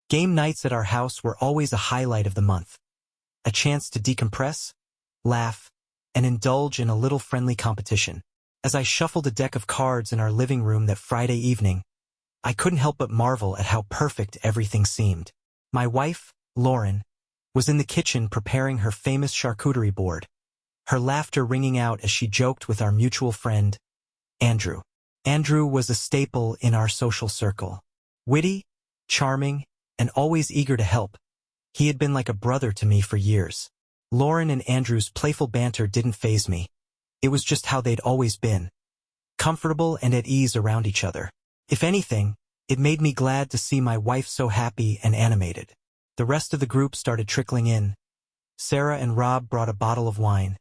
Game nights at our house were always a highlight of the month. A chance to decompress, laugh, and indulge in a little friendly competition. As I shuffled a deck of cards in our living room that Friday evening, I couldn't help but marvel at how perfect everything seemed. My wife, Lauren, was in the kitchen preparing her famous charcuterie board, her laughter ringing out as she joked with our mutual friend, Andrew. Andrew was a staple in our social circle. Witty, charming, and always eager to help, he had been like a brother to me for years. Lauren and Andrew's playful banter didn't faze me. It was just how they'd always been, comfortable and at ease around each other. If anything, it made me glad to see my wife so happy and animated. The rest of the group started trickling in. Sarah and Rob brought a bottle of wine.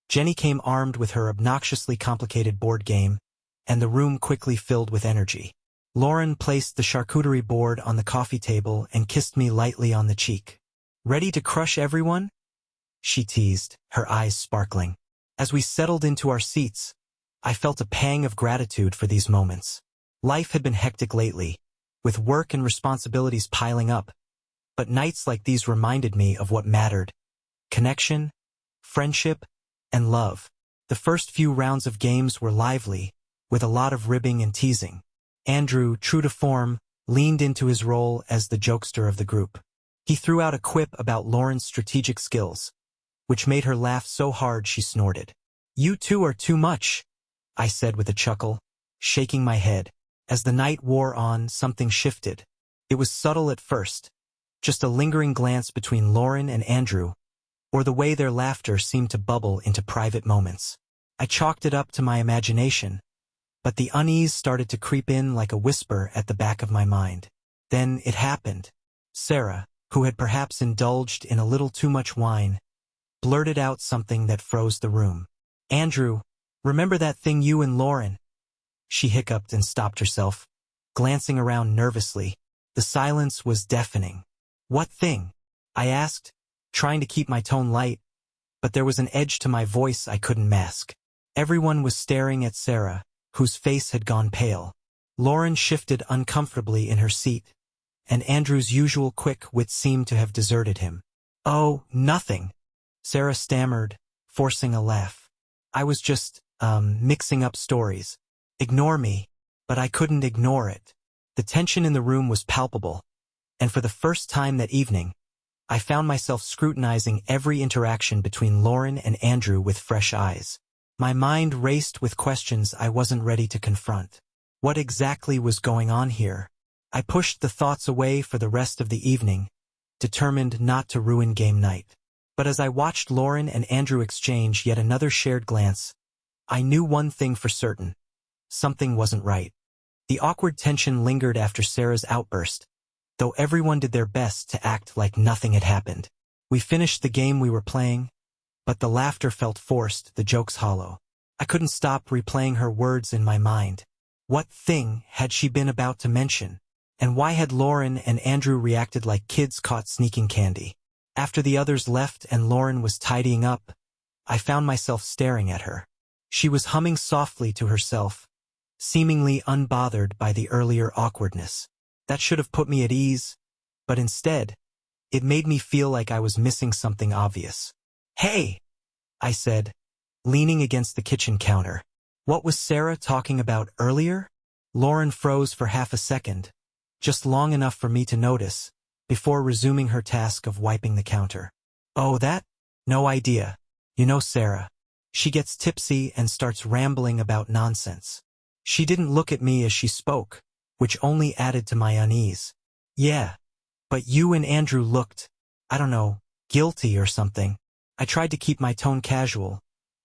Jenny came armed with her obnoxiously complicated board game, and the room quickly filled with energy. Lauren placed the charcuterie board on the coffee table and kissed me lightly on the cheek. "Ready to crush everyone?" she teased, her eyes sparkling. As we settled into our seats, I felt a pang of gratitude for these moments. Life had been hectic lately, with work and responsibilities piling up, but nights like these reminded me of what mattered: connection, friendship, and love. The first few rounds of games were lively, with a lot of ribbing and teasing. Andrew, true to form, leaned into his role as the jokester of the group. He threw out a quip about Lauren's strategic skills, which made her laugh so hard she snorted. "You two are too much," I said with a chuckle, shaking my head. As the night wore on, something shifted. It was subtle at first, just a lingering glance between Lauren and Andrew, or the way their laughter seemed to bubble into private moments. I chalked it up to my imagination, but the unease started to creep in like a whisper at the back of my mind. Then it happened. Sarah, who had perhaps indulged in a little too much wine, blurted out something that froze the room. "Andrew, remember that thing you and Lauren?" She hiccuped and stopped herself, glancing around nervously. The silence was deafening. "What thing?" I asked, trying to keep my tone light, but there was an edge to my voice I couldn't mask. Everyone was staring at Sarah, whose face had gone pale. Lauren shifted uncomfortably in her seat, and Andrew's usual quick wit seemed to have deserted him. "Oh, nothing," Sarah stammered, forcing a laugh. "I was just, mixing up stories. Ignore me." But I couldn't ignore it. The tension in the room was palpable, and for the first time that evening, I found myself scrutinizing every interaction between Lauren and Andrew with fresh eyes. My mind raced with questions I wasn't ready to confront. What exactly was going on here? I pushed the thoughts away for the rest of the evening, determined not to ruin game night. But as I watched Lauren and Andrew exchange yet another shared glance, I knew one thing for certain: something wasn't right. The awkward tension lingered after Sarah's outburst, though everyone did their best to act like nothing had happened. We finished the game we were playing, but the laughter felt forced, the jokes hollow. I couldn't stop replaying her words in my mind. What thing had she been about to mention? And why had Lauren and Andrew reacted like kids caught sneaking candy? After the others left and Lauren was tidying up, I found myself staring at her. She was humming softly to herself, seemingly unbothered by the earlier awkwardness. That should have put me at ease, but instead, it made me feel like I was missing something obvious. "Hey," I said, leaning against the kitchen counter. "What was Sarah talking about earlier?" Lauren froze for half a second, just long enough for me to notice, before resuming her task of wiping the counter. "Oh, that? No idea. You know Sarah. She gets tipsy and starts rambling about nonsense." She didn't look at me as she spoke, which only added to my unease. "Yeah, but you and Andrew looked, I don't know, guilty or something." I tried to keep my tone casual,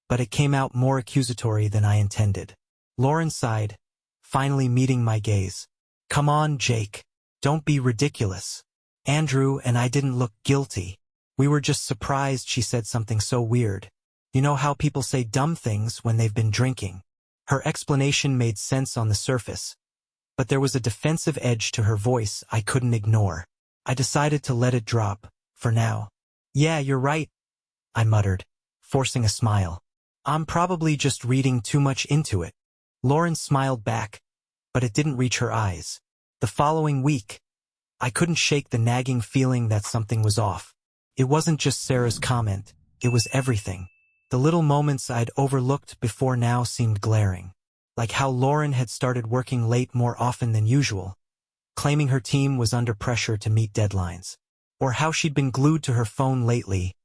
but it came out more accusatory than I intended. Lauren sighed, finally meeting my gaze. "Come on, Jake. Don't be ridiculous. Andrew and I didn't look guilty. We were just surprised she said something so weird. You know how people say dumb things when they've been drinking." Her explanation made sense on the surface, but there was a defensive edge to her voice I couldn't ignore. I decided to let it drop, for now. "Yeah, you're right," I muttered, forcing a smile. "I'm probably just reading too much into it." Lauren smiled back, but it didn't reach her eyes. The following week, I couldn't shake the nagging feeling that something was off. It wasn't just Sarah's comment, it was everything. The little moments I'd overlooked before now seemed glaring. Like how Lauren had started working late more often than usual, claiming her team was under pressure to meet deadlines. Or how she'd been glued to her phone lately,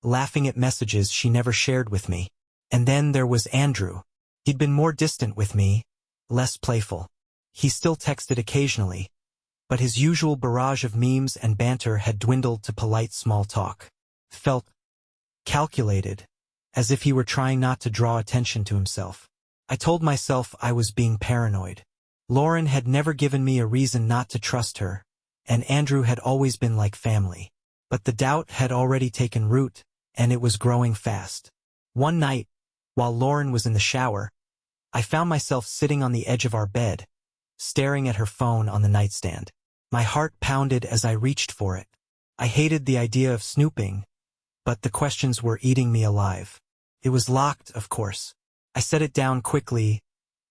laughing at messages she never shared with me. And then there was Andrew. He'd been more distant with me, less playful. He still texted occasionally, but his usual barrage of memes and banter had dwindled to polite small talk. Felt calculated, as if he were trying not to draw attention to himself. I told myself I was being paranoid. Lauren had never given me a reason not to trust her, and Andrew had always been like family. But the doubt had already taken root, and it was growing fast. One night, while Lauren was in the shower, I found myself sitting on the edge of our bed, staring at her phone on the nightstand. My heart pounded as I reached for it. I hated the idea of snooping, but the questions were eating me alive. It was locked, of course. I set it down quickly,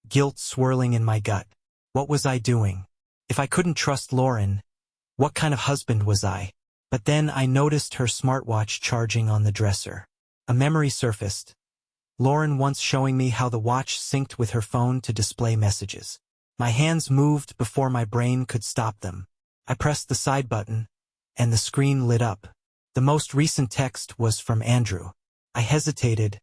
guilt swirling in my gut. What was I doing? If I couldn't trust Lauren, what kind of husband was I? But then I noticed her smartwatch charging on the dresser. A memory surfaced. Lauren once showing me how the watch synced with her phone to display messages. My hands moved before my brain could stop them. I pressed the side button, and the screen lit up. The most recent text was from Andrew. I hesitated,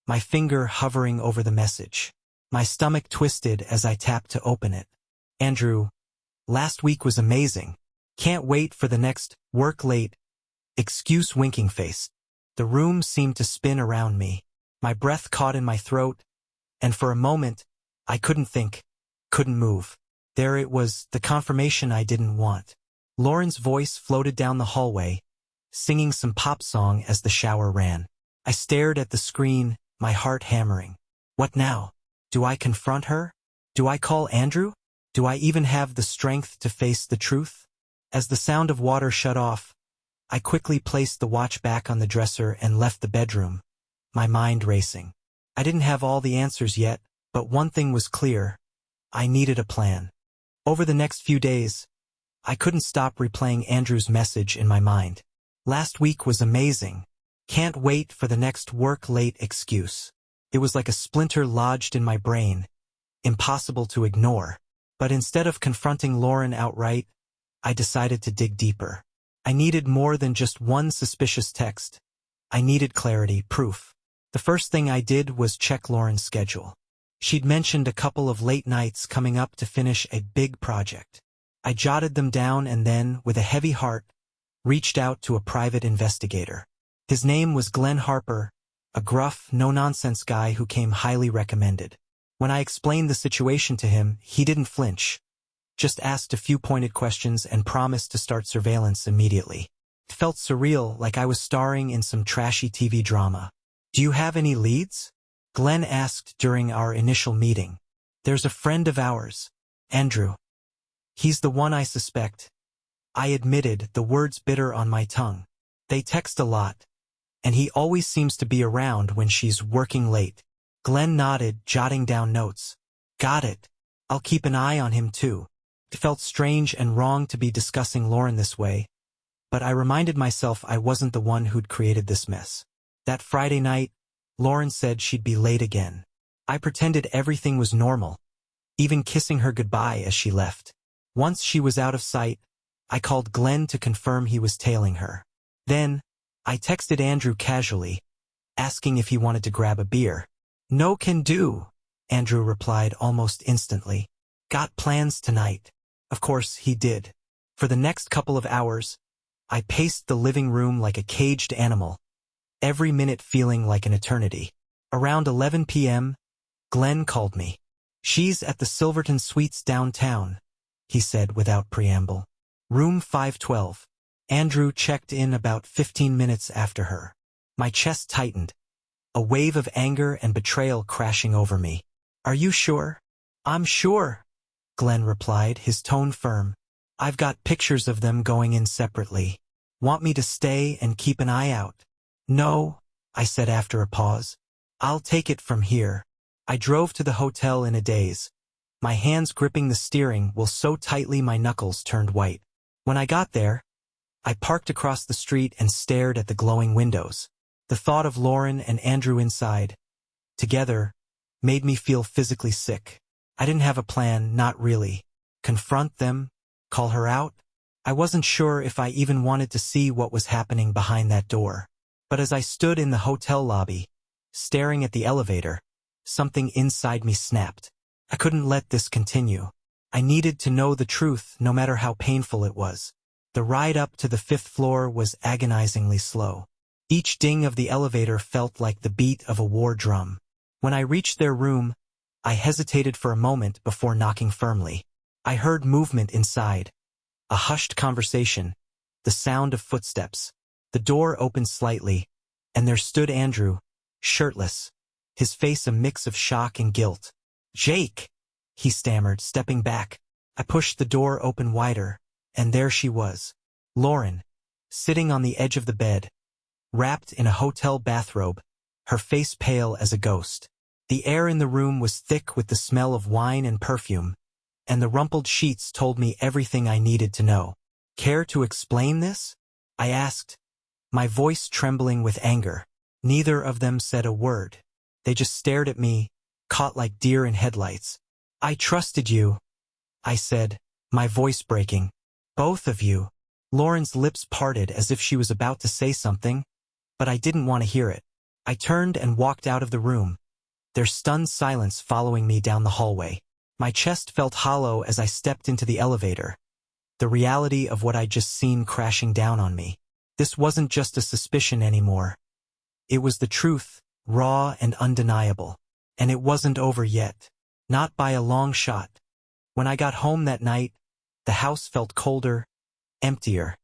my finger hovering over the message. My stomach twisted as I tapped to open it. Andrew, last week was amazing. Can't wait for the next work late. Excuse winking face. The room seemed to spin around me. My breath caught in my throat, and for a moment, I couldn't think, couldn't move. There it was, the confirmation I didn't want. Lauren's voice floated down the hallway, singing some pop song as the shower ran. I stared at the screen, my heart hammering. What now? Do I confront her? Do I call Andrew? Do I even have the strength to face the truth? As the sound of water shut off, I quickly placed the watch back on the dresser and left the bedroom, my mind racing. I didn't have all the answers yet, but one thing was clear. I needed a plan. Over the next few days, I couldn't stop replaying Andrew's message in my mind. Last week was amazing. Can't wait for the next work late excuse. It was like a splinter lodged in my brain, impossible to ignore. But instead of confronting Lauren outright, I decided to dig deeper. I needed more than just one suspicious text. I needed clarity, proof. The first thing I did was check Lauren's schedule. She'd mentioned a couple of late nights coming up to finish a big project. I jotted them down and then, with a heavy heart, reached out to a private investigator. His name was Glenn Harper, a gruff, no-nonsense guy who came highly recommended. When I explained the situation to him, he didn't flinch, just asked a few pointed questions and promised to start surveillance immediately. It felt surreal, like I was starring in some trashy TV drama. "Do you have any leads?" Glenn asked during our initial meeting. "There's a friend of ours, Andrew. He's the one I suspect." I admitted, the words bitter on my tongue. "They text a lot, and he always seems to be around when she's working late." Glenn nodded, jotting down notes. "Got it. I'll keep an eye on him too." It felt strange and wrong to be discussing Lauren this way, but I reminded myself I wasn't the one who'd created this mess. That Friday night, Lauren said she'd be late again. I pretended everything was normal, even kissing her goodbye as she left. Once she was out of sight, I called Glenn to confirm he was tailing her. Then, I texted Andrew casually, asking if he wanted to grab a beer. "No can do," Andrew replied almost instantly. "Got plans tonight." Of course, he did. For the next couple of hours, I paced the living room like a caged animal, every minute feeling like an eternity. Around 11 p.m., Glenn called me. "She's at the Silverton Suites downtown," he said without preamble. "Room 512. Andrew checked in about 15 minutes after her." My chest tightened, a wave of anger and betrayal crashing over me. "Are you sure?" "I'm sure," Glenn replied, his tone firm. "I've got pictures of them going in separately. Want me to stay and keep an eye out?" "No," I said after a pause. "I'll take it from here." I drove to the hotel in a daze, my hands gripping the steering wheel so tightly my knuckles turned white. When I got there, I parked across the street and stared at the glowing windows. The thought of Lauren and Andrew inside, together, made me feel physically sick. I didn't have a plan, not really. Confront them? Call her out? I wasn't sure if I even wanted to see what was happening behind that door. But as I stood in the hotel lobby, staring at the elevator, something inside me snapped. I couldn't let this continue. I needed to know the truth, no matter how painful it was. The ride up to the 5th floor was agonizingly slow. Each ding of the elevator felt like the beat of a war drum. When I reached their room, I hesitated for a moment before knocking firmly. I heard movement inside. A hushed conversation, the sound of footsteps. The door opened slightly, and there stood Andrew, shirtless, his face a mix of shock and guilt. "Jake," he stammered, stepping back. I pushed the door open wider, and there she was, Lauren, sitting on the edge of the bed, wrapped in a hotel bathrobe, her face pale as a ghost. The air in the room was thick with the smell of wine and perfume, and the rumpled sheets told me everything I needed to know. "Care to explain this?" I asked, my voice trembling with anger. Neither of them said a word. They just stared at me, caught like deer in headlights. "I trusted you," I said, my voice breaking. "Both of you." Lauren's lips parted as if she was about to say something, but I didn't want to hear it. I turned and walked out of the room, their stunned silence following me down the hallway. My chest felt hollow as I stepped into the elevator, the reality of what I'd just seen crashing down on me. This wasn't just a suspicion anymore. It was the truth, raw and undeniable. And it wasn't over yet. Not by a long shot. When I got home that night, the house felt colder, emptier,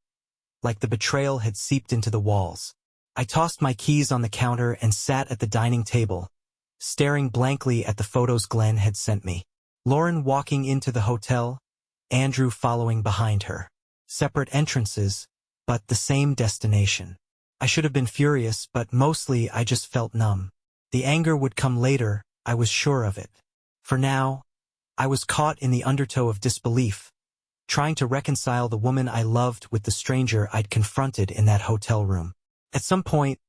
like the betrayal had seeped into the walls. I tossed my keys on the counter and sat at the dining table, staring blankly at the photos Glenn had sent me. Lauren walking into the hotel, Andrew following behind her. Separate entrances, but the same destination. I should have been furious, but mostly I just felt numb. The anger would come later, I was sure of it. For now, I was caught in the undertow of disbelief, trying to reconcile the woman I loved with the stranger I'd confronted in that hotel room. At some point,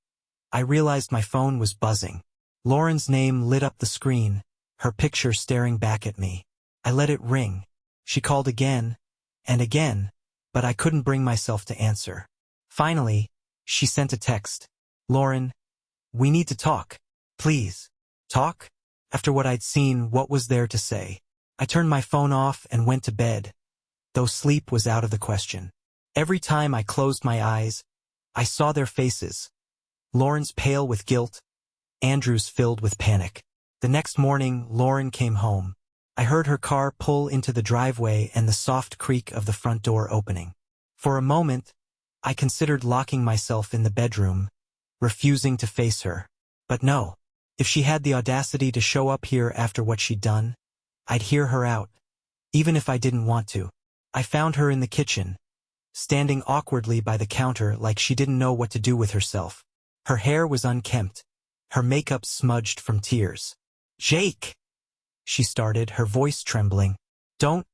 I realized my phone was buzzing. Lauren's name lit up the screen, her picture staring back at me. I let it ring. She called again, and again, but I couldn't bring myself to answer. Finally, she sent a text. "Lauren, we need to talk. Please." Talk? After what I'd seen, what was there to say? I turned my phone off and went to bed, though sleep was out of the question. Every time I closed my eyes, I saw their faces. Lauren's pale with guilt, Andrew's filled with panic. The next morning, Lauren came home. I heard her car pull into the driveway and the soft creak of the front door opening. For a moment, I considered locking myself in the bedroom, refusing to face her. But no, if she had the audacity to show up here after what she'd done, I'd hear her out, even if I didn't want to. I found her in the kitchen, standing awkwardly by the counter like she didn't know what to do with herself. Her hair was unkempt, her makeup smudged from tears. "Jake!" she started, her voice trembling. "Don't,"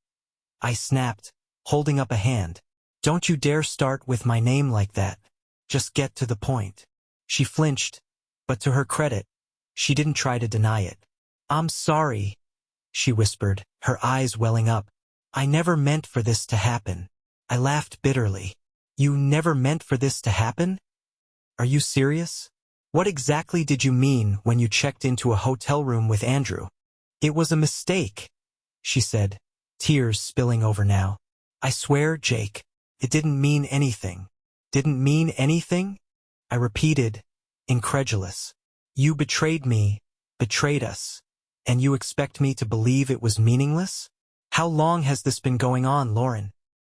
I snapped, holding up a hand. "Don't you dare start with my name like that. Just get to the point." She flinched, but to her credit, she didn't try to deny it. "I'm sorry," she whispered, her eyes welling up. "I never meant for this to happen." I laughed bitterly. "You never meant for this to happen? Are you serious? What exactly did you mean when you checked into a hotel room with Andrew?" "It was a mistake," she said, tears spilling over now. "I swear, Jake, it didn't mean anything." "Didn't mean anything?" I repeated, incredulous. "You betrayed me, betrayed us, and you expect me to believe it was meaningless? How long has this been going on, Lauren?"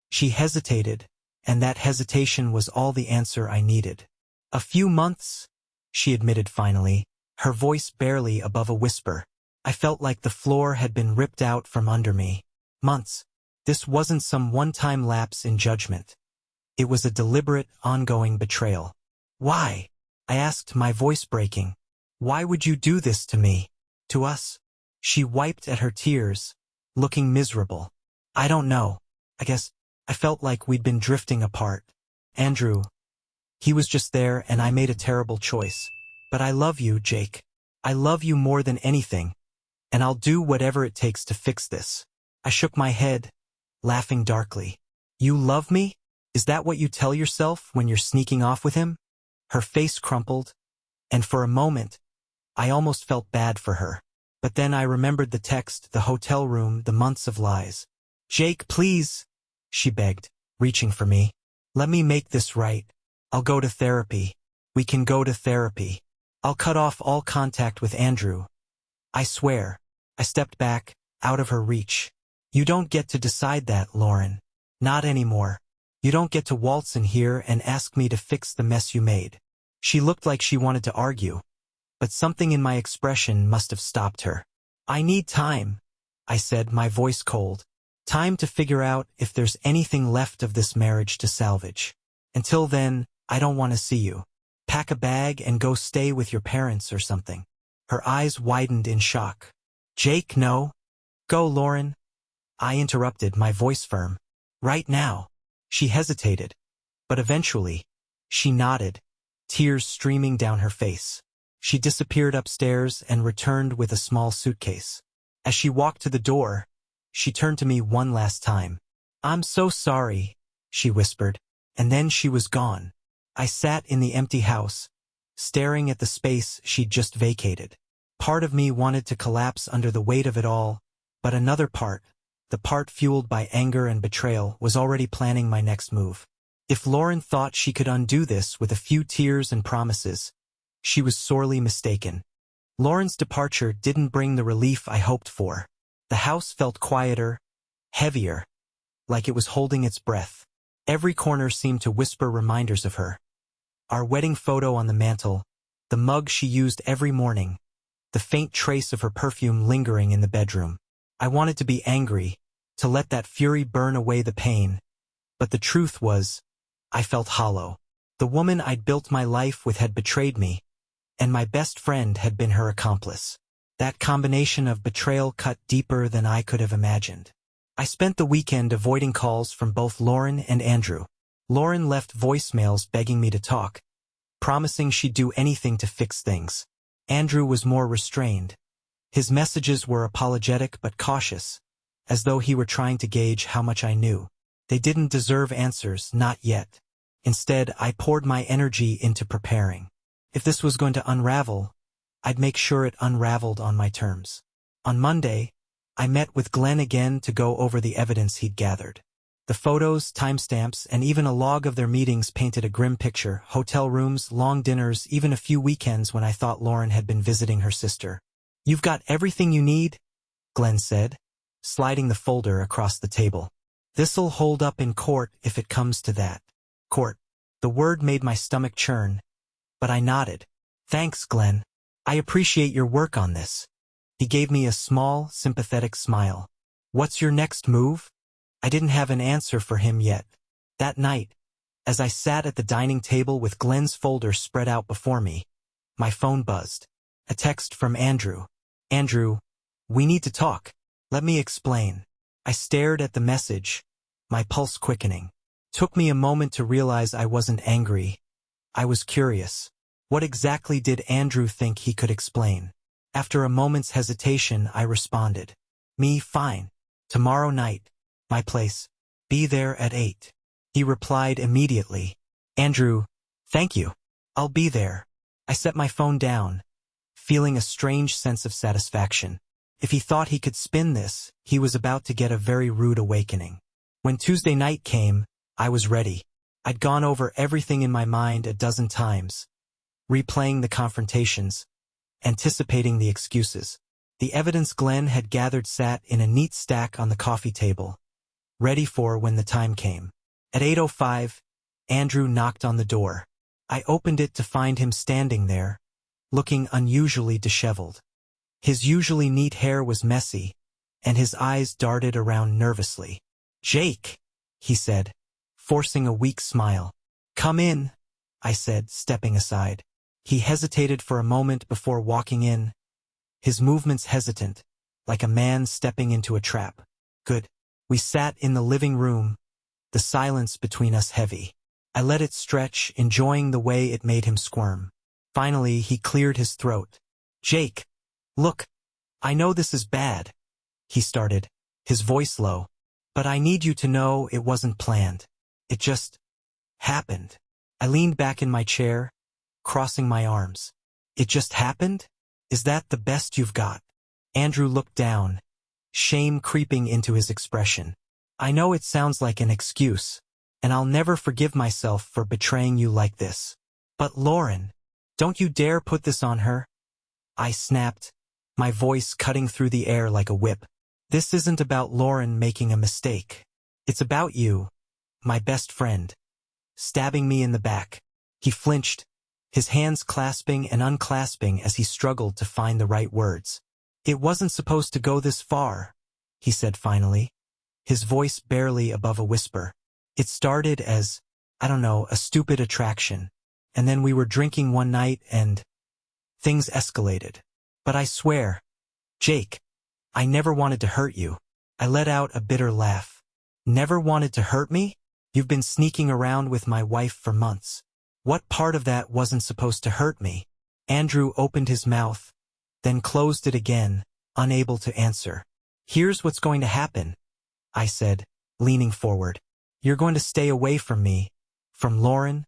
She hesitated, and that hesitation was all the answer I needed. "A few months," she admitted finally, her voice barely above a whisper. I felt like the floor had been ripped out from under me. Months. This wasn't some one-time lapse in judgment. It was a deliberate, ongoing betrayal. "Why?" I asked, my voice breaking. "Why would you do this to me? To us?" She wiped at her tears, looking miserable. "I don't know. I guess I felt like we'd been drifting apart. Andrew, he was just there and I made a terrible choice. But I love you, Jake. I love you more than anything, and I'll do whatever it takes to fix this. I shook my head, laughing darkly. You love me? Is that what you tell yourself when you're sneaking off with him? Her face crumpled, and for a moment, I almost felt bad for her. But then I remembered the text, the hotel room, the months of lies. Jake, please, she begged, reaching for me. Let me make this right. I'll go to therapy. We can go to therapy. I'll cut off all contact with Andrew. I swear. I stepped back, out of her reach. You don't get to decide that, Lauren. Not anymore. You don't get to waltz in here and ask me to fix the mess you made. She looked like she wanted to argue, but something in my expression must have stopped her. I need time, I said, my voice cold. Time to figure out if there's anything left of this marriage to salvage. Until then, I don't want to see you. Pack a bag and go stay with your parents or something. Her eyes widened in shock. Jake, no. Go, Lauren. I interrupted, my voice firm. Right now. She hesitated, but eventually, she nodded, tears streaming down her face. She disappeared upstairs and returned with a small suitcase. As she walked to the door, she turned to me one last time. I'm so sorry, she whispered, and then she was gone. I sat in the empty house, staring at the space she'd just vacated. Part of me wanted to collapse under the weight of it all, but another part, the part fueled by anger and betrayal, was already planning my next move. If Lauren thought she could undo this with a few tears and promises, she was sorely mistaken. Lauren's departure didn't bring the relief I hoped for. The house felt quieter, heavier, like it was holding its breath. Every corner seemed to whisper reminders of her. Our wedding photo on the mantel, the mug she used every morning, the faint trace of her perfume lingering in the bedroom. I wanted to be angry, to let that fury burn away the pain, but the truth was, I felt hollow. The woman I'd built my life with had betrayed me, and my best friend had been her accomplice. That combination of betrayal cut deeper than I could have imagined. I spent the weekend avoiding calls from both Lauren and Andrew. Lauren left voicemails begging me to talk, promising she'd do anything to fix things. Andrew was more restrained. His messages were apologetic but cautious, as though he were trying to gauge how much I knew. They didn't deserve answers, not yet. Instead, I poured my energy into preparing. If this was going to unravel, I'd make sure it unraveled on my terms. On Monday, I met with Glenn again to go over the evidence he'd gathered. The photos, timestamps, and even a log of their meetings painted a grim picture: hotel rooms, long dinners, even a few weekends when I thought Lauren had been visiting her sister. You've got everything you need, Glenn said, sliding the folder across the table. This'll hold up in court if it comes to that. Court. The word made my stomach churn, but I nodded. Thanks, Glenn. I appreciate your work on this. He gave me a small, sympathetic smile. What's your next move? I didn't have an answer for him yet. That night, as I sat at the dining table with Glenn's folder spread out before me, my phone buzzed. A text from Andrew. Andrew, we need to talk. Let me explain. I stared at the message, my pulse quickening. Took me a moment to realize I wasn't angry. I was curious. What exactly did Andrew think he could explain? After a moment's hesitation, I responded. Me, fine. Tomorrow night. My place. Be there at 8. He replied immediately. Andrew, thank you. I'll be there. I set my phone down, feeling a strange sense of satisfaction. If he thought he could spin this, he was about to get a very rude awakening. When Tuesday night came, I was ready. I'd gone over everything in my mind a dozen times, replaying the confrontations, anticipating the excuses. The evidence Glenn had gathered sat in a neat stack on the coffee table, ready for when the time came. At 8:05, Andrew knocked on the door. I opened it to find him standing there, looking unusually disheveled. His usually neat hair was messy, and his eyes darted around nervously. Jake, he said, forcing a weak smile. Come in, I said, stepping aside. He hesitated for a moment before walking in, his movements hesitant, like a man stepping into a trap. Good. We sat in the living room, the silence between us heavy. I let it stretch, enjoying the way it made him squirm. Finally, he cleared his throat. "Jake, look, I know this is bad," he started, his voice low. "But I need you to know it wasn't planned. It just happened." I leaned back in my chair, crossing my arms. "It just happened? Is that the best you've got?" Andrew looked down, shame creeping into his expression. "I know it sounds like an excuse, and I'll never forgive myself for betraying you like this. But Lauren, don't you dare put this on her," I snapped, my voice cutting through the air like a whip. "This isn't about Lauren making a mistake. It's about you, my best friend, stabbing me in the back." He flinched, his hands clasping and unclasping as he struggled to find the right words. "It wasn't supposed to go this far," he said finally, his voice barely above a whisper. "It started as, I don't know, a stupid attraction, and then we were drinking one night and things escalated. But I swear, Jake, I never wanted to hurt you." I let out a bitter laugh. "Never wanted to hurt me? You've been sneaking around with my wife for months. What part of that wasn't supposed to hurt me?" Andrew opened his mouth, then closed it again, unable to answer. "Here's what's going to happen," I said, leaning forward. "You're going to stay away from me, from Lauren,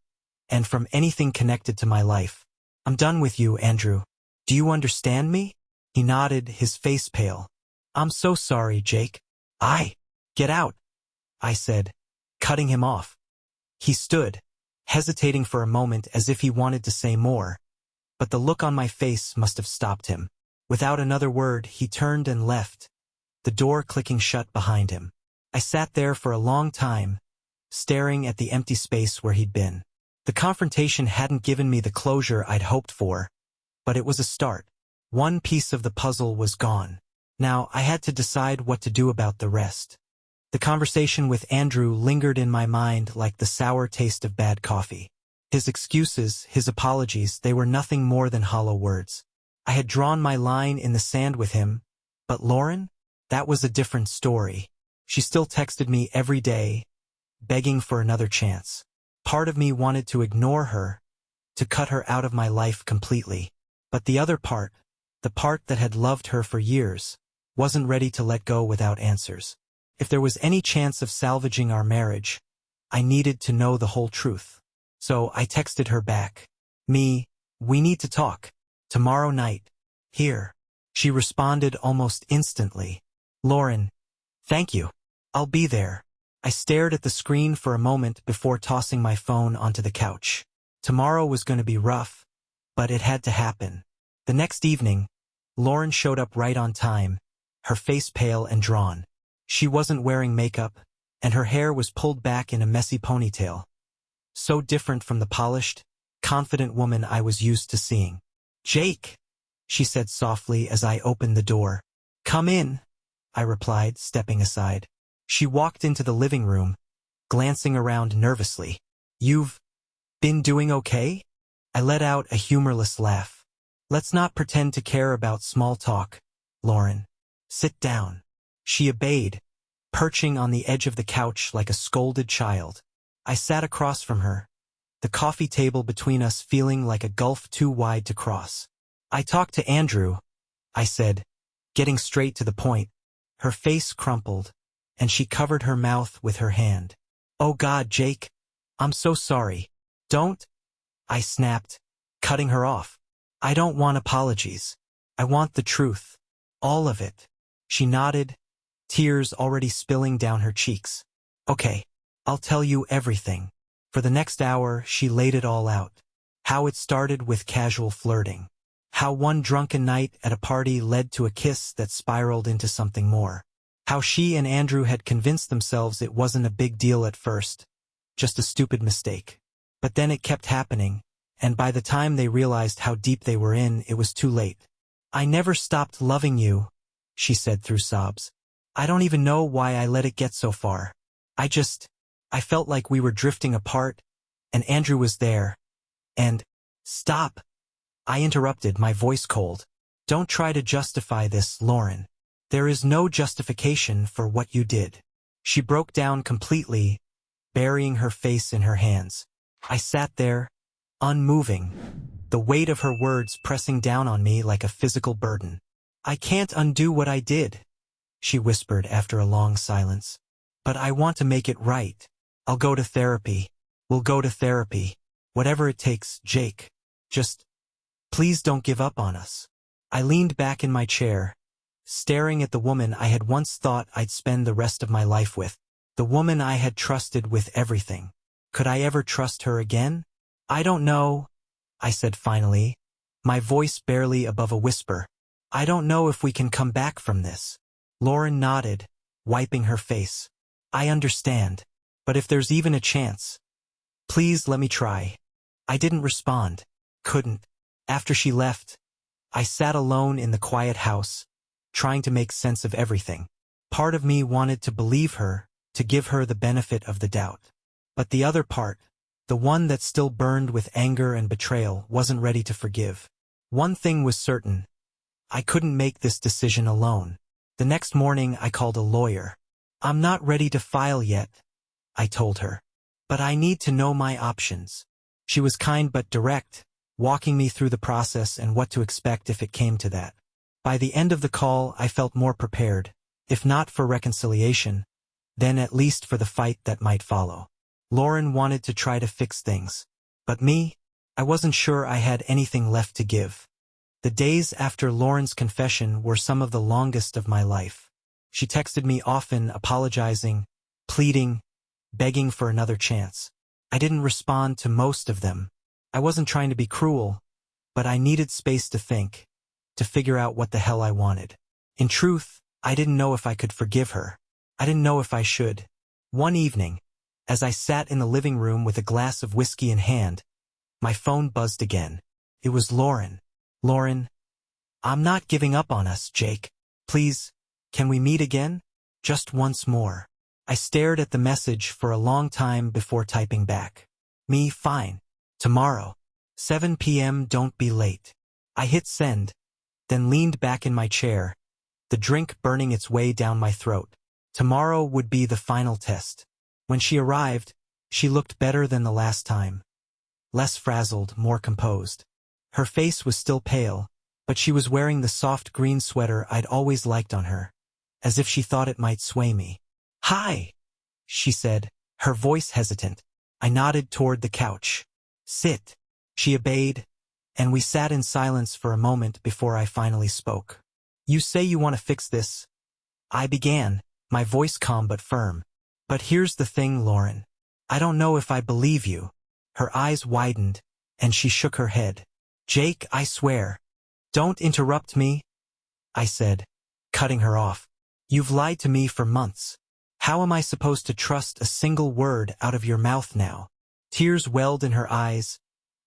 and from anything connected to my life. I'm done with you, Andrew. Do you understand me?" He nodded, his face pale. "I'm so sorry, Jake. Get out," I said, cutting him off. He stood, hesitating for a moment as if he wanted to say more, but the look on my face must have stopped him. Without another word, he turned and left, the door clicking shut behind him. I sat there for a long time, staring at the empty space where he'd been. The confrontation hadn't given me the closure I'd hoped for, but it was a start. One piece of the puzzle was gone. Now I had to decide what to do about the rest. The conversation with Andrew lingered in my mind like the sour taste of bad coffee. His excuses, his apologies, they were nothing more than hollow words. I had drawn my line in the sand with him, but Lauren? That was a different story. She still texted me every day, begging for another chance. Part of me wanted to ignore her, to cut her out of my life completely. But the other part, the part that had loved her for years, wasn't ready to let go without answers. If there was any chance of salvaging our marriage, I needed to know the whole truth. So I texted her back. "We need to talk. Tomorrow night. Here." She responded almost instantly. "Lauren, thank you. I'll be there." I stared at the screen for a moment before tossing my phone onto the couch. Tomorrow was going to be rough, but it had to happen. The next evening, Lauren showed up right on time, her face pale and drawn. She wasn't wearing makeup, and her hair was pulled back in a messy ponytail. So different from the polished, confident woman I was used to seeing. "Jake," she said softly as I opened the door. "Come in," I replied, stepping aside. She walked into the living room, glancing around nervously. "You've been doing okay?" I let out a humorless laugh. "Let's not pretend to care about small talk, Lauren. Sit down." She obeyed, perching on the edge of the couch like a scolded child. I sat across from her, the coffee table between us feeling like a gulf too wide to cross. "I talked to Andrew," I said, getting straight to the point. Her face crumpled, and she covered her mouth with her hand. "Oh God, Jake, I'm so sorry." "Don't," I snapped, cutting her off. "I don't want apologies. I want the truth. All of it." She nodded, tears already spilling down her cheeks. "Okay, I'll tell you everything." For the next hour, she laid it all out. How it started with casual flirting. How one drunken night at a party led to a kiss that spiraled into something more. How she and Andrew had convinced themselves it wasn't a big deal at first, just a stupid mistake. But then it kept happening, and by the time they realized how deep they were in, it was too late. "I never stopped loving you," she said through sobs. "I don't even know why I let it get so far. I felt like we were drifting apart, and Andrew was there. And—" "Stop," I interrupted, my voice cold. "Don't try to justify this, Lauren. There is no justification for what you did." She broke down completely, burying her face in her hands. I sat there, unmoving, the weight of her words pressing down on me like a physical burden. "I can't undo what I did," she whispered after a long silence. "But I want to make it right. I'll go to therapy. We'll go to therapy. Whatever it takes, Jake. Just, please don't give up on us." I leaned back in my chair, staring at the woman I had once thought I'd spend the rest of my life with. The woman I had trusted with everything. Could I ever trust her again? "I don't know," I said finally, my voice barely above a whisper. "I don't know if we can come back from this." Lauren nodded, wiping her face. "I understand. But if there's even a chance, please let me try." I didn't respond. Couldn't. After she left, I sat alone in the quiet house, trying to make sense of everything. Part of me wanted to believe her, to give her the benefit of the doubt. But the other part, the one that still burned with anger and betrayal, wasn't ready to forgive. One thing was certain. I couldn't make this decision alone. The next morning I called a lawyer. "I'm not ready to file yet," I told her. "But I need to know my options." She was kind but direct, walking me through the process and what to expect if it came to that. By the end of the call, I felt more prepared, if not for reconciliation, then at least for the fight that might follow. Lauren wanted to try to fix things. But me? I wasn't sure I had anything left to give. The days after Lauren's confession were some of the longest of my life. She texted me often, apologizing, pleading, begging for another chance. I didn't respond to most of them. I wasn't trying to be cruel, but I needed space to think, to figure out what the hell I wanted. In truth, I didn't know if I could forgive her. I didn't know if I should. One evening, as I sat in the living room with a glass of whiskey in hand, my phone buzzed again. It was Lauren. "Lauren, I'm not giving up on us, Jake. Please, can we meet again? Just once more." I stared at the message for a long time before typing back. "Me, fine. Tomorrow. 7 p.m. Don't be late." I hit send, then leaned back in my chair, the drink burning its way down my throat. Tomorrow would be the final test. When she arrived, she looked better than the last time. Less frazzled, more composed. Her face was still pale, but she was wearing the soft green sweater I'd always liked on her, as if she thought it might sway me. "Hi," she said, her voice hesitant. I nodded toward the couch. "Sit." She obeyed, and we sat in silence for a moment before I finally spoke. "You say you want to fix this," I began, my voice calm but firm. "But here's the thing, Lauren. I don't know if I believe you." Her eyes widened, and she shook her head. "Jake, I swear." "Don't interrupt me," I said, cutting her off. "You've lied to me for months. How am I supposed to trust a single word out of your mouth now?" Tears welled in her eyes,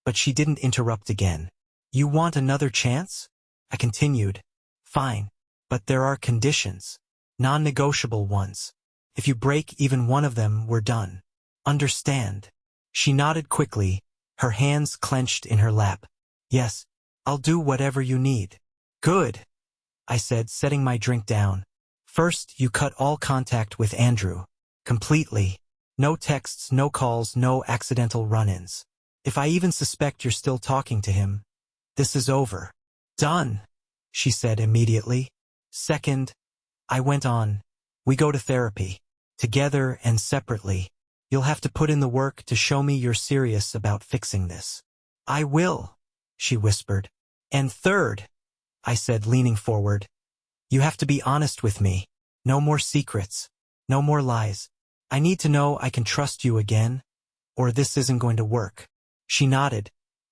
but she didn't interrupt again. "You want another chance?" I continued. "Fine, but there are conditions. Non-negotiable ones. If you break even one of them, we're done. Understand?" She nodded quickly, her hands clenched in her lap. "Yes, I'll do whatever you need." "Good," I said, setting my drink down. "First, you cut all contact with Andrew. Completely. No texts, no calls, no accidental run-ins. If I even suspect you're still talking to him, this is over." "Done," she said immediately. "Second," I went on, "we go to therapy. Together and separately. You'll have to put in the work to show me you're serious about fixing this." "I will," she whispered. "And third," I said, leaning forward, "you have to be honest with me. No more secrets. No more lies. I need to know I can trust you again, or this isn't going to work." She nodded,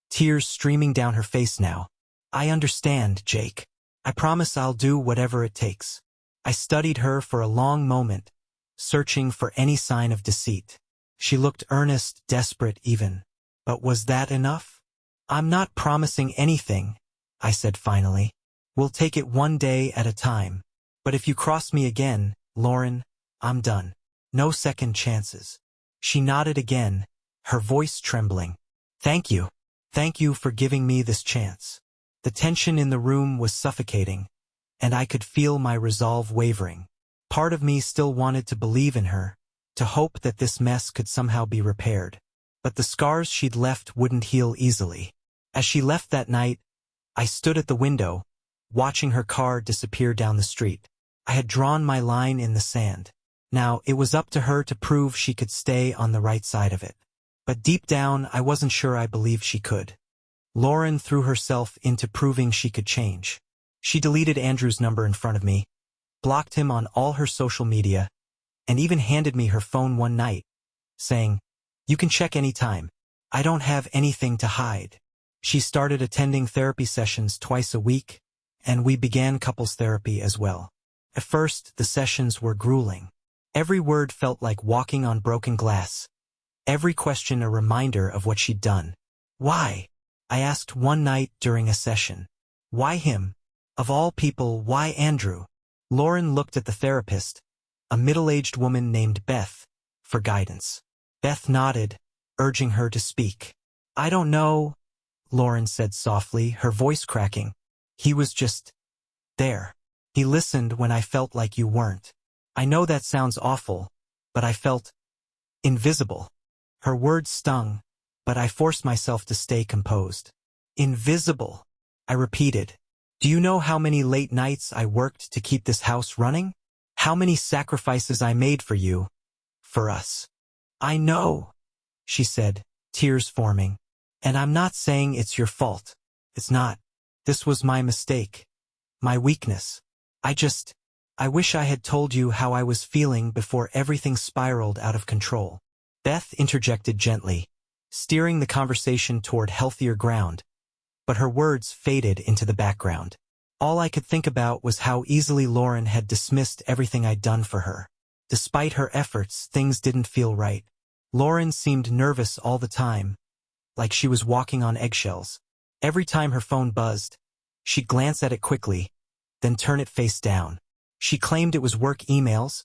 tears streaming down her face now. "I understand, Jake. I promise I'll do whatever it takes." I studied her for a long moment, searching for any sign of deceit. She looked earnest, desperate even. But was that enough? "I'm not promising anything," I said finally. "We'll take it one day at a time. But if you cross me again, Lauren, I'm done. No second chances." She nodded again, her voice trembling. "Thank you. Thank you for giving me this chance." The tension in the room was suffocating, and I could feel my resolve wavering. Part of me still wanted to believe in her, to hope that this mess could somehow be repaired. But the scars she'd left wouldn't heal easily. As she left that night, I stood at the window, watching her car disappear down the street. I had drawn my line in the sand. Now, it was up to her to prove she could stay on the right side of it. But deep down, I wasn't sure I believed she could. Lauren threw herself into proving she could change. She deleted Andrew's number in front of me, blocked him on all her social media, and even handed me her phone one night, saying, "You can check any time. I don't have anything to hide." She started attending therapy sessions twice a week, and we began couples therapy as well. At first, the sessions were grueling. Every word felt like walking on broken glass. Every question a reminder of what she'd done. "Why?" I asked one night during a session. "Why him? Of all people, why Andrew?" Lauren looked at the therapist, a middle-aged woman named Beth, for guidance. Beth nodded, urging her to speak. "I don't know," Lauren said softly, her voice cracking. "He was just there. He listened when I felt like you weren't. I know that sounds awful, but I felt invisible." Her words stung, but I forced myself to stay composed. "Invisible," I repeated. "Do you know how many late nights I worked to keep this house running? How many sacrifices I made for you, for us?" "I know," she said, tears forming. "And I'm not saying it's your fault. It's not. This was my mistake. My weakness. I wish I had told you how I was feeling before everything spiraled out of control." Beth interjected gently, steering the conversation toward healthier ground, but her words faded into the background. All I could think about was how easily Lauren had dismissed everything I'd done for her. Despite her efforts, things didn't feel right. Lauren seemed nervous all the time, like she was walking on eggshells. Every time her phone buzzed, she'd glance at it quickly, then turn it face down. She claimed it was work emails,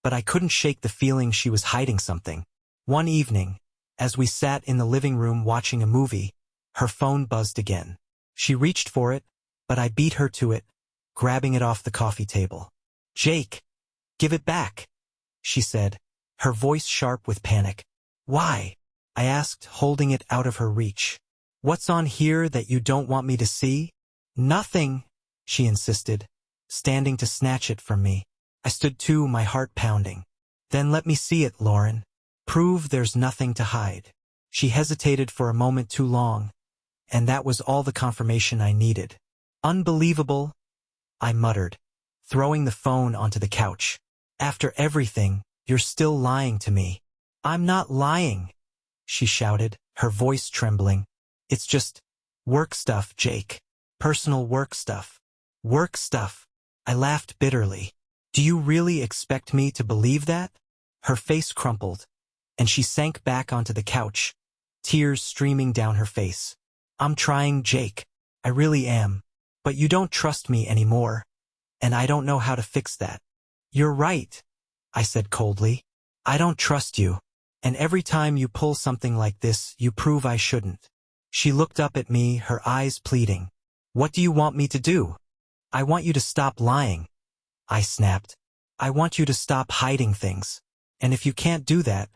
but I couldn't shake the feeling she was hiding something. One evening, as we sat in the living room watching a movie, her phone buzzed again. She reached for it, but I beat her to it, grabbing it off the coffee table. "Jake, give it back," she said, her voice sharp with panic. "Why?" I asked, holding it out of her reach. "What's on here that you don't want me to see?" "Nothing," she insisted, standing to snatch it from me. I stood too, my heart pounding. "Then let me see it, Lauren. Prove there's nothing to hide." She hesitated for a moment too long, and that was all the confirmation I needed. "Unbelievable," I muttered, throwing the phone onto the couch. "After everything, you're still lying to me." "I'm not lying," she shouted, her voice trembling. "It's just work stuff, Jake. Personal work stuff." "Work stuff?" I laughed bitterly. "Do you really expect me to believe that?" Her face crumpled, and she sank back onto the couch, tears streaming down her face. "I'm trying, Jake. I really am. But you don't trust me anymore, and I don't know how to fix that." "You're right," I said coldly. "I don't trust you, and every time you pull something like this, you prove I shouldn't." She looked up at me, her eyes pleading. "What do you want me to do?" "I want you to stop lying," I snapped. "I want you to stop hiding things. And if you can't do that,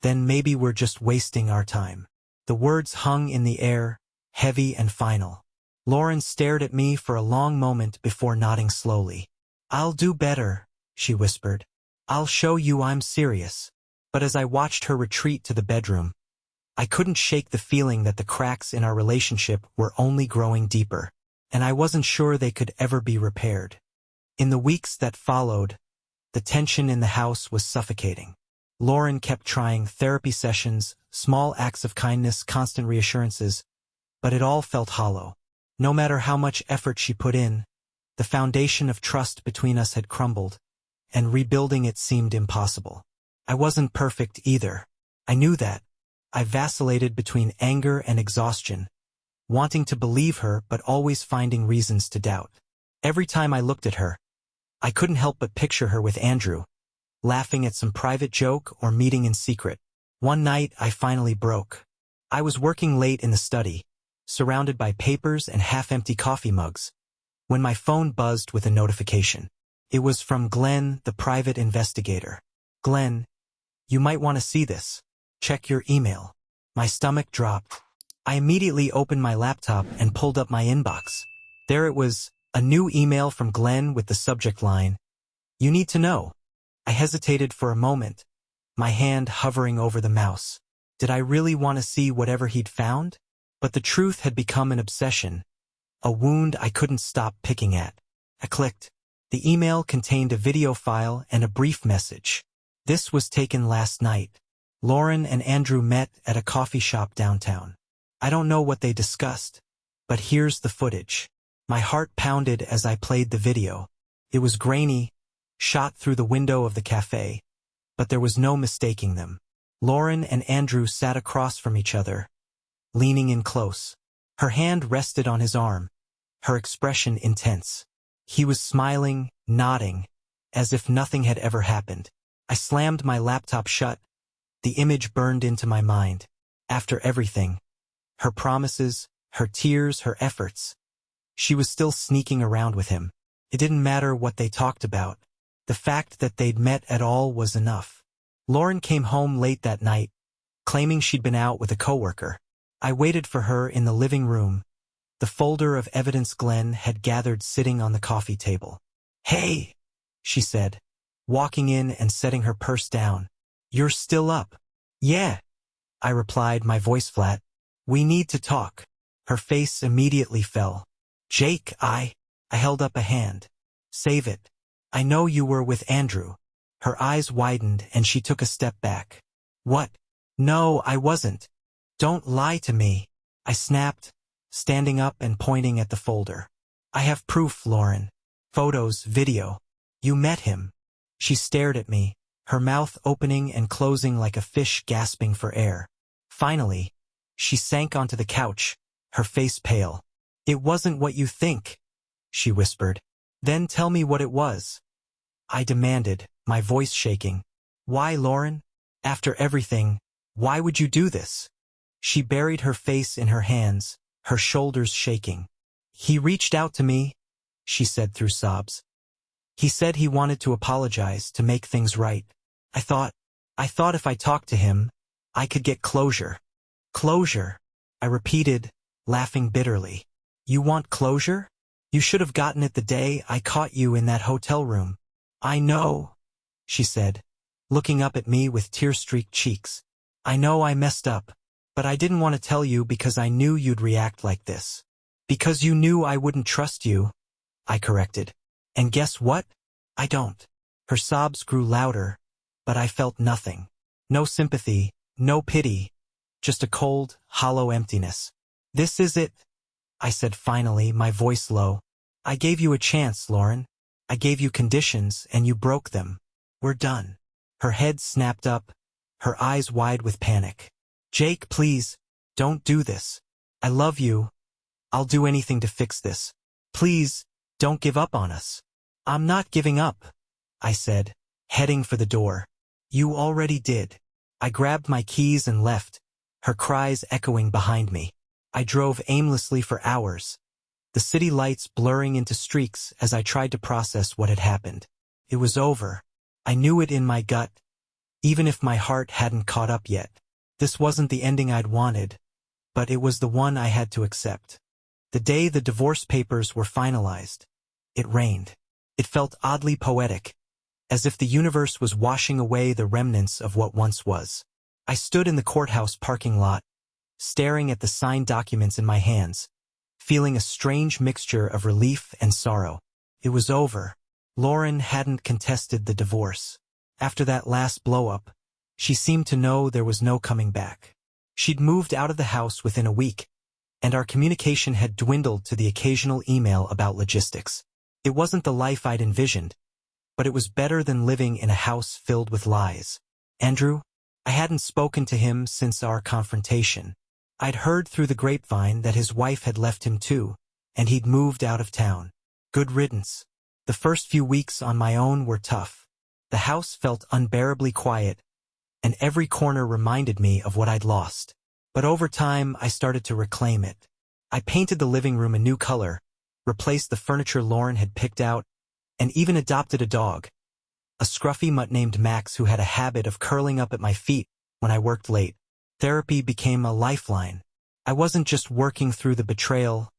then maybe we're just wasting our time." The words hung in the air, heavy and final. Lauren stared at me for a long moment before nodding slowly. "I'll do better," she whispered. "I'll show you I'm serious." But as I watched her retreat to the bedroom, I couldn't shake the feeling that the cracks in our relationship were only growing deeper, and I wasn't sure they could ever be repaired. In the weeks that followed, the tension in the house was suffocating. Lauren kept trying therapy sessions, small acts of kindness, constant reassurances, but it all felt hollow. No matter how much effort she put in, the foundation of trust between us had crumbled, and rebuilding it seemed impossible. I wasn't perfect either. I knew that. I vacillated between anger and exhaustion, wanting to believe her but always finding reasons to doubt. Every time I looked at her, I couldn't help but picture her with Andrew, laughing at some private joke or meeting in secret. One night, I finally broke. I was working late in the study, surrounded by papers and half-empty coffee mugs, when my phone buzzed with a notification. It was from Glenn, the private investigator. "Glenn, You might want to see this. Check your email. My stomach dropped. I immediately opened my laptop and pulled up my inbox. There it was, a new email from Glenn with the subject line, "You need to know." I hesitated for a moment, my hand hovering over the mouse. Did I really want to see whatever he'd found? But the truth had become an obsession, a wound I couldn't stop picking at. I clicked. The email contained a video file and a brief message. This was taken last night. Lauren and Andrew met at a coffee shop downtown. I don't know what they discussed, but here's the footage. My heart pounded as I played the video. It was grainy, shot through the window of the cafe, but there was no mistaking them. Lauren and Andrew sat across from each other, leaning in close. Her hand rested on his arm, her expression intense. He was smiling, nodding, as if nothing had ever happened. I slammed my laptop shut. The image burned into my mind. After everything, her promises, her tears, her efforts, she was still sneaking around with him. It didn't matter what they talked about. The fact that they'd met at all was enough. Lauren came home late that night, claiming she'd been out with a coworker. I waited for her in the living room, the folder of evidence Glenn had gathered sitting on the coffee table. "Hey," she said, walking in and setting her purse down. "You're still up?" "Yeah," I replied, my voice flat. "We need to talk." Her face immediately fell. "Jake, I held up a hand. "Save it. I know you were with Andrew." Her eyes widened and she took a step back. "What? No, I wasn't. Don't lie to me," I snapped, standing up and pointing at the folder. "I have proof, Lauren. Photos, video. You met him." She stared at me, her mouth opening and closing like a fish gasping for air. Finally, she sank onto the couch, her face pale. "It wasn't what you think," she whispered. "Then tell me what it was," I demanded, my voice shaking. "Why, Lauren? After everything, why would you do this?" She buried her face in her hands, her shoulders shaking. "He reached out to me," she said through sobs. "He said he wanted to apologize, to make things right. I thought if I talked to him, I could get closure." "Closure," I repeated, laughing bitterly. "You want closure? You should have gotten it the day I caught you in that hotel room." "I know," she said, looking up at me with tear-streaked cheeks. "I know I messed up, but I didn't want to tell you because I knew you'd react like this." "Because you knew I wouldn't trust you," I corrected. "And guess what? I don't." Her sobs grew louder, but I felt nothing. No sympathy, no pity, just a cold, hollow emptiness. "This is it," I said finally, my voice low. "I gave you a chance, Lauren. I gave you conditions, and you broke them. We're done." Her head snapped up, her eyes wide with panic. "Jake, please, don't do this. I love you. I'll do anything to fix this. Please, don't give up on us." "I'm not giving up," I said, heading for the door. "You already did." I grabbed my keys and left, her cries echoing behind me. I drove aimlessly for hours, the city lights blurring into streaks as I tried to process what had happened. It was over. I knew it in my gut, even if my heart hadn't caught up yet. This wasn't the ending I'd wanted, but it was the one I had to accept. The day the divorce papers were finalized, it rained. It felt oddly poetic, as if the universe was washing away the remnants of what once was. I stood in the courthouse parking lot, staring at the signed documents in my hands, feeling a strange mixture of relief and sorrow. It was over. Lauren hadn't contested the divorce. After that last blow-up, she seemed to know there was no coming back. She'd moved out of the house within a week, and our communication had dwindled to the occasional email about logistics. It wasn't the life I'd envisioned, but it was better than living in a house filled with lies. Andrew? I hadn't spoken to him since our confrontation. I'd heard through the grapevine that his wife had left him too, and he'd moved out of town. Good riddance. The first few weeks on my own were tough. The house felt unbearably quiet, and every corner reminded me of what I'd lost. But over time, I started to reclaim it. I painted the living room a new color, replaced the furniture Lauren had picked out, and even adopted a dog, a scruffy mutt named Max who had a habit of curling up at my feet when I worked late. Therapy became a lifeline. I wasn't just working through the betrayal,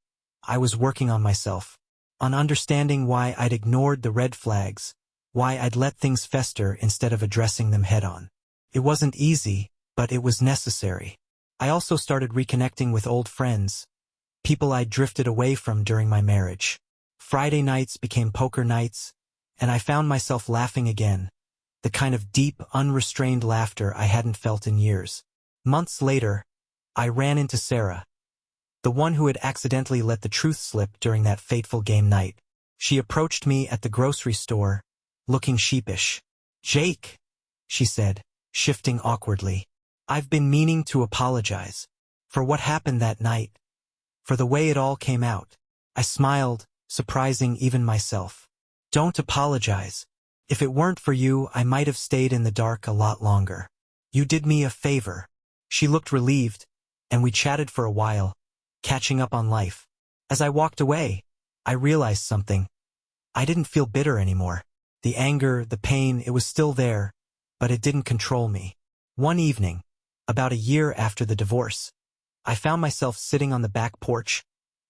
I was working on myself, on understanding why I'd ignored the red flags, why I'd let things fester instead of addressing them head-on. It wasn't easy, but it was necessary. I also started reconnecting with old friends, people I'd drifted away from during my marriage. Friday nights became poker nights, and I found myself laughing again, the kind of deep, unrestrained laughter I hadn't felt in years. Months later, I ran into Sarah, the one who had accidentally let the truth slip during that fateful game night. She approached me at the grocery store, looking sheepish. "Jake," she said, shifting awkwardly. "I've been meaning to apologize for what happened that night, for the way it all came out." I smiled, surprising even myself. "Don't apologize. If it weren't for you, I might have stayed in the dark a lot longer. You did me a favor." She looked relieved, and we chatted for a while, catching up on life. As I walked away, I realized something. I didn't feel bitter anymore. The anger, the pain, it was still there, but it didn't control me. One evening, about a year after the divorce, I found myself sitting on the back porch,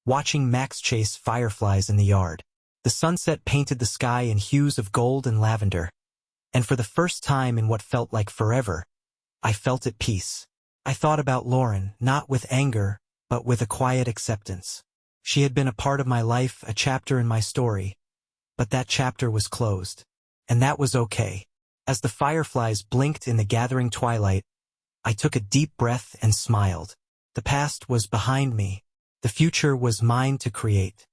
watching Max chase fireflies in the yard. The sunset painted the sky in hues of gold and lavender, and for the first time in what felt like forever, I felt at peace. I thought about Lauren, not with anger, but with a quiet acceptance. She had been a part of my life, a chapter in my story, but that chapter was closed. And that was okay. As the fireflies blinked in the gathering twilight, I took a deep breath and smiled. The past was behind me. The future was mine to create.